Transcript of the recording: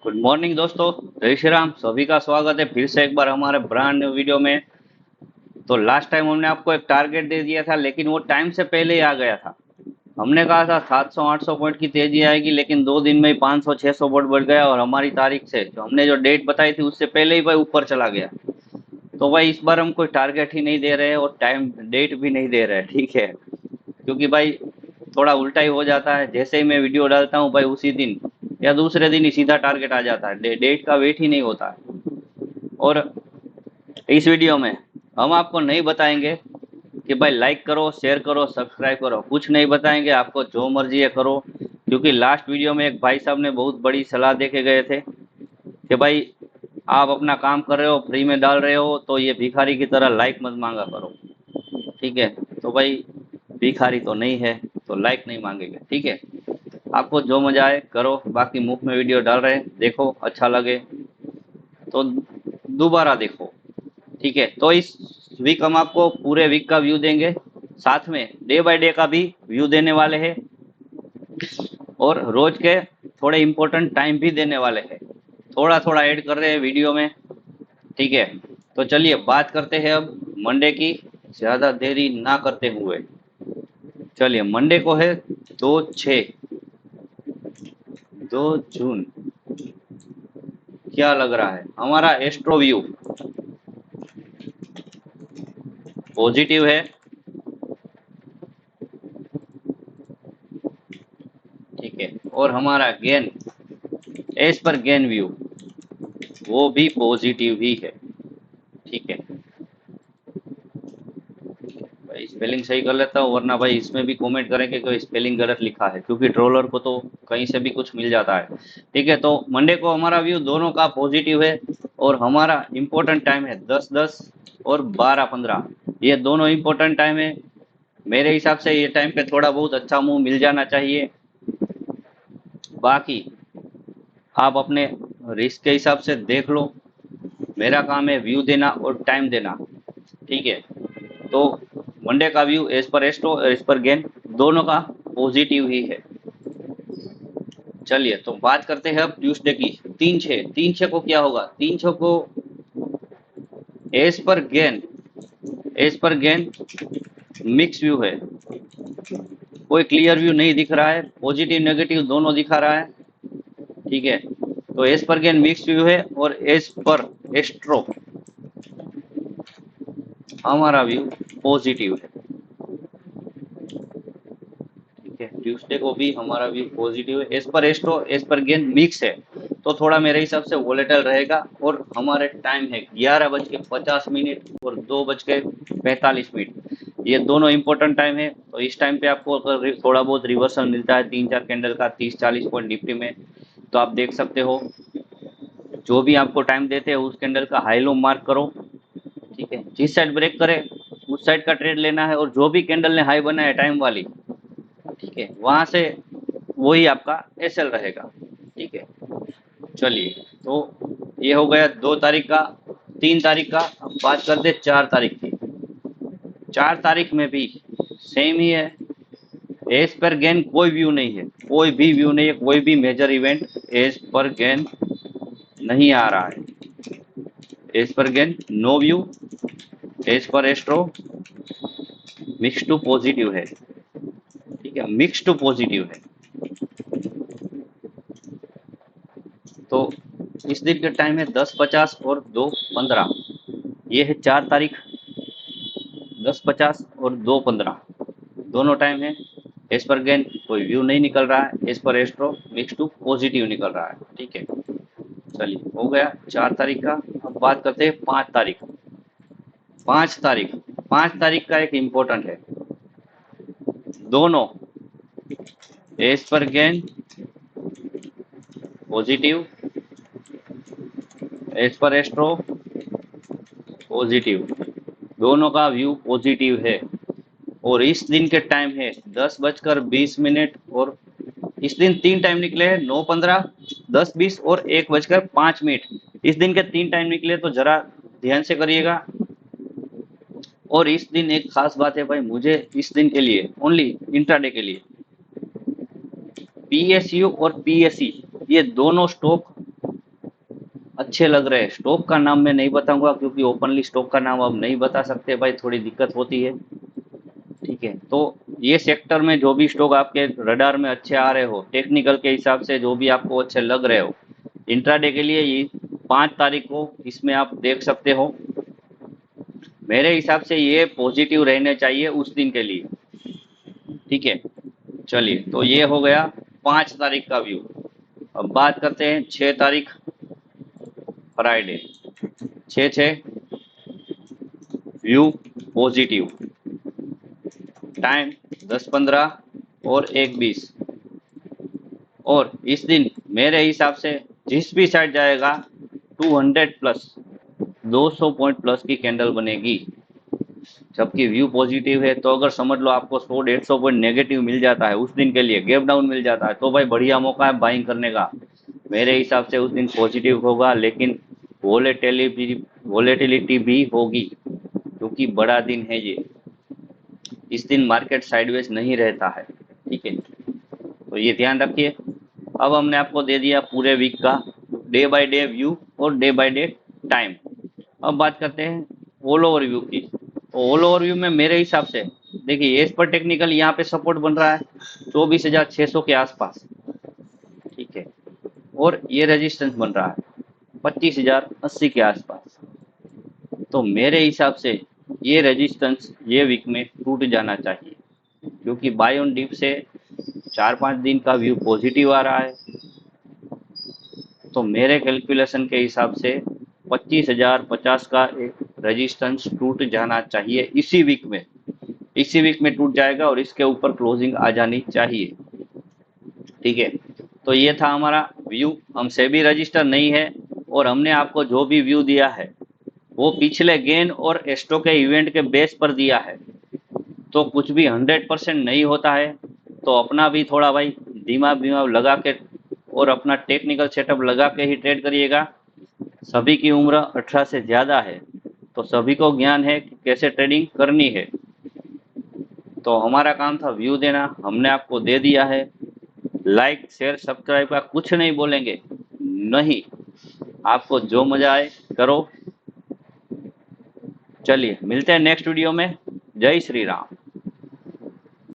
Good morning दोस्तों। जय श्री राम। सभी का स्वागत है फिर से एक बार हमारे ब्रांड न्यू वीडियो में। तो लास्ट टाइम हमने आपको एक टारगेट दे दिया था, लेकिन वो टाइम से पहले ही आ गया था। हमने कहा था 700-800 पॉइंट की तेजी आएगी, लेकिन 2 दिन में ही 500-600 पॉइंट बढ़ गया और हमारी तारीख से जो हमने जो डेट बताई थी उससे पहले ही भाई ऊपर चला गया। तो भाई इस बार हम कोई टारगेट ही नहीं दे रहे और टाइम डेट भी नहीं दे रहे, ठीक है। क्योंकि भाई थोड़ा उल्टा ही हो जाता है, जैसे ही मैं वीडियो डालता हूँ भाई उसी दिन या दूसरे दिन ही सीधा टारगेट आ जाता है, डेट का वेट ही नहीं होता है। और इस वीडियो में हम आपको नहीं बताएंगे कि भाई लाइक करो, शेयर करो, सब्सक्राइब करो, कुछ नहीं बताएंगे आपको, जो मर्जी है करो। क्योंकि लास्ट वीडियो में एक भाई साहब ने बहुत बड़ी सलाह दे के गए थे कि भाई आप अपना काम कर रहे हो, फ्री में डाल रहे हो, तो ये भिखारी की तरह लाइक मत मांगा करो, ठीक है। तो भाई भिखारी तो नहीं है तो लाइक नहीं मांगेंगे, ठीक है। आपको जो मजा आए करो, बाकी मुफ्त में वीडियो डाल रहे हैं, देखो अच्छा लगे तो दोबारा देखो, ठीक है। तो इस वीक हम आपको पूरे वीक का व्यू देंगे, साथ में डे बाय डे का भी व्यू देने वाले हैं और रोज के थोड़े इंपॉर्टेंट टाइम भी देने वाले हैं। थोड़ा थोड़ा ऐड कर रहे हैं वीडियो में, ठीक है। तो चलिए बात करते हैं अब मंडे की, ज़्यादा देरी ना करते हुए। चलिए मंडे को है 2 जून। क्या लग रहा है हमारा एस्ट्रो व्यू? पॉजिटिव है, ठीक है। और हमारा Gann, as per Gann view, वो भी पॉजिटिव ही है, ठीक है। भाई स्पेलिंग सही कर लेता हूँ, वरना भाई इसमें भी कमेंट करेंगे कि स्पेलिंग गलत लिखा है, क्योंकि ट्रोलर को तो कहीं से भी कुछ मिल जाता है, ठीक है। तो मंडे को हमारा व्यू दोनों का पॉजिटिव है और हमारा इम्पोर्टेंट टाइम है 10:10 और 12:15। ये दोनों इम्पोर्टेंट टाइम है। मेरे हिसाब से ये टाइम पे थोड़ा बहुत अच्छा मूव मिल जाना चाहिए। बाकी आप अपने रिस्क के हिसाब से देख लो। मेरा काम है व्यू देना और टाइम देना, ठीक है। तो मंडे का व्यू एज पर एस्ट्रो और एज पर गेन दोनों का पॉजिटिव ही है। चलिए तो बात करते हैं अब ट्यूसडे की। 3-6 को क्या होगा? 3-6 को as per Gann, as per Gann mix view है, कोई क्लियर व्यू नहीं दिख रहा है, पॉजिटिव नेगेटिव दोनों दिखा रहा है, ठीक है। तो as per Gann mix view है और एज पर एस्ट्रो हमारा व्यू पॉजिटिव है, ठीक है। ट्यूसडे को भी हमारा व्यू पॉजिटिव है। As per astro as per Gann mix है, तो थोड़ा मेरे हिसाब से वोलेटाइल रहेगा। और हमारे टाइम है 11:50 और 2:45। ये दोनों इंपॉर्टेंट टाइम है। तो इस टाइम पे आपको अगर थोड़ा बहुत रिवर्सल मिलता है 3-4 कैंडल का 30-40 पॉइंट निफ्टी में, तो आप देख सकते हो। जो भी आपको टाइम देते हैं उस कैंडल का हाई लो मार्क करो, ठीक है। जिस साइड ब्रेक करे उस साइड का ट्रेड लेना है, और जो भी कैंडल ने हाई बनाया टाइम वाली, ठीक है, वहां से वही आपका एसएल रहेगा, ठीक है। चलिए तो ये हो गया 2 तारीख का। 3 तारीख का अब बात करते 4 तारीख की। 4 तारीख में भी सेम ही है। एज पर गेन कोई व्यू नहीं है, कोई भी व्यू नहीं है, कोई भी major event as per Gann नहीं आ रहा है। As per Gann no view. As per astro mix to positive है, ठीक है, मिक्स टू पॉजिटिव है। तो इस दिन का टाइम है 10:50 और 2:15। ये है 4 तारीख, 10:50 और 2:15 दोनों टाइम है। एज पर गेन कोई व्यू नहीं निकल रहा है, as per astro mix to positive निकल रहा है, ठीक है। चलिए हो गया 4 तारीख का। अब बात करते हैं 5 तारीख। 5 तारीख, 5 तारीख का एक इम्पोर्टेंट है। दोनों as per Gann positive, as per astro positive, दोनों का व्यू पॉजिटिव है। और इस दिन के टाइम है 10:20 और इस दिन 3 टाइम निकले हैं, 9:15, 10:20 और 1:05। इस दिन के 3 टाइम निकले, तो जरा ध्यान से करिएगा। और इस दिन एक खास बात है भाई, मुझे इस दिन के लिए ओनली इंट्राडे के लिए पीएसयू और पीएसई ये दोनों स्टॉक अच्छे लग रहे हैं। स्टॉक का नाम मैं नहीं बताऊंगा क्योंकि ओपनली स्टॉक का नाम अब नहीं बता सकते भाई, थोड़ी दिक्कत होती है। ठीक है, तो ये सेक्टर में जो भी स्टॉक आपके रडार में अच्छे आ रहे हो, टेक्निकल के हिसाब से जो भी आपको अच्छे लग रहे हो, इंट्राडे के लिए ये 5 तारीख को इसमें आप देख सकते हो। मेरे हिसाब से ये पॉजिटिव रहने चाहिए उस दिन के लिए। ठीक है, चलिए, तो ये हो गया 5 तारीख का व्यू। अब बात करते हैं 6 तारीख, फ्राइडे। 6/6 व्यू पॉजिटिव, टाइम 10:15 और 1:20। और इस दिन मेरे हिसाब से जिस भी साइड जाएगा 200 प्लस, 200 पॉइंट प्लस की कैंडल बनेगी। जबकि व्यू पॉजिटिव है, तो अगर समझ लो आपको 100-150 पॉइंट नेगेटिव मिल जाता है उस दिन के लिए, गैप डाउन मिल जाता है, तो भाई बढ़िया मौका है बाइंग करने का। मेरे हिसाब से उस दिन पॉजिटिव होगा, लेकिन वोलेटिलिटी भी होगी क्योंकि बड़ा दिन है ये। इस दिन मार्केट साइडवेज नहीं रहता है। ठीक है, तो ये ध्यान रखिए। अब हमने आपको दे दिया पूरे वीक का डे बाय डे व्यू और डे बाय डे टाइम। अब बात करते हैं ऑल ओवर व्यू की। ऑल ओवर व्यू में मेरे हिसाब से देखिए, एज पर टेक्निकल यहाँ पे सपोर्ट बन रहा है 24,600 के आसपास। ठीक है, और ये रेजिस्टेंस बन रहा है 25,080 के आसपास। तो मेरे हिसाब से ये रेजिस्टेंस ये वीक में टूट जाना चाहिए, क्योंकि बाय ऑन डिप से 4-5 दिन का व्यू पॉजिटिव आ रहा है। तो मेरे कैलकुलेशन के हिसाब से 25,050 का एक रेजिस्टेंस टूट जाना चाहिए इसी वीक में। इसी वीक में टूट जाएगा और इसके ऊपर क्लोजिंग आ जानी चाहिए। ठीक है, तो ये था हमारा व्यू। हमसे भी रजिस्टर नहीं है, और हमने आपको जो भी व्यू दिया है वो पिछले गेन और एस्टो के इवेंट के बेस पर दिया है। तो कुछ भी 100% नहीं होता है, तो अपना भी थोड़ा भाई दिमाग विमाग लगा के और अपना टेक्निकल सेटअप लगा के ही ट्रेड करिएगा। सभी की उम्र 18 से ज़्यादा है, तो सभी को ज्ञान है कि कैसे ट्रेडिंग करनी है। तो हमारा काम था व्यू देना, हमने आपको दे दिया है। लाइक शेयर सब्सक्राइब का कुछ नहीं बोलेंगे, नहीं, आपको जो मजा आए करो। चलिए, मिलते हैं नेक्स्ट वीडियो में। जय श्री राम।